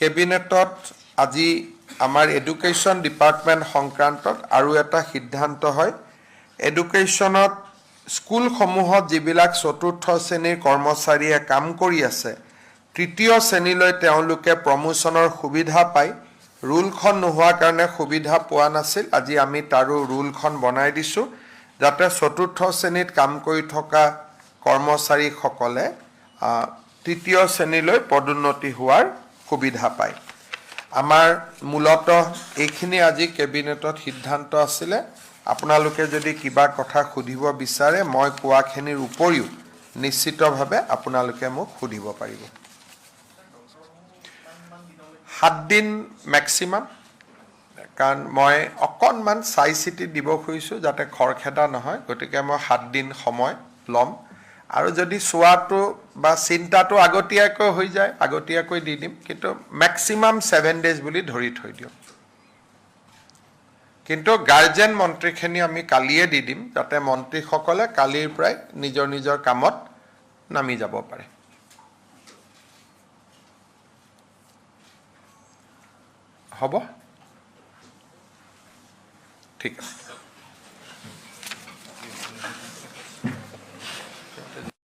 কেবিনেটত আজি আমাৰ এডুকেশ্যন ডিপাৰ্টমেণ্ট সংক্ৰান্তত আৰু এটা সিদ্ধান্ত হয় এডুকেশ্যনত স্কুলসমূহত যিবিলাক চতুৰ্থ শ্ৰেণীৰ কৰ্মচাৰীয়ে কাম কৰি আছে তৃতীয় শ্ৰেণীলৈ তেওঁলোকে প্ৰমোচনৰ সুবিধা পায় ৰুলখন নোহোৱাৰ কাৰণে সুবিধা পোৱা নাছিল আজি আমি তাৰো ৰুলখন বনাই দিছোঁ যাতে চতুৰ্থ শ্ৰেণীত কাম কৰি থকা কৰ্মচাৰীসকলে তৃতীয় শ্ৰেণীলৈ পদোন্নতি হোৱাৰ সুবিধা পায় আমাৰ মূলতঃ এইখিনি আজি কেবিনেটত সিদ্ধান্ত আছিলে আপোনালোকে যদি কিবা কথা সুধিব বিচাৰে মই কোৱাখিনিৰ উপৰিও নিশ্চিতভাৱে আপোনালোকে মোক সুধিব পাৰিব 7 দিন ম্যাক্সিমাম কাৰণ মই অকণমান চাই চিতি দিব খুজিছোঁ যাতে খৰখেদা নহয় গতিকে মই 7 দিন সময় ল'ম আৰু যদি চোৱাটো বা চিন্তাটো আগতীয়াকৈ হৈ যায় আগতীয়াকৈ দি দিম কিন্তু ম্যাক্সিমাম 7 ডেজ বুলি ধৰি থৈ দিওঁ কিন্তু গাৰ্জেন মন্ত্ৰীখিনি আমি কালিয়ে দি দিম যাতে মন্ত্ৰীসকলে কালিৰ পৰাই নিজৰ নিজৰ কামত নামি যাব পাৰে হ'ব ঠিক আছে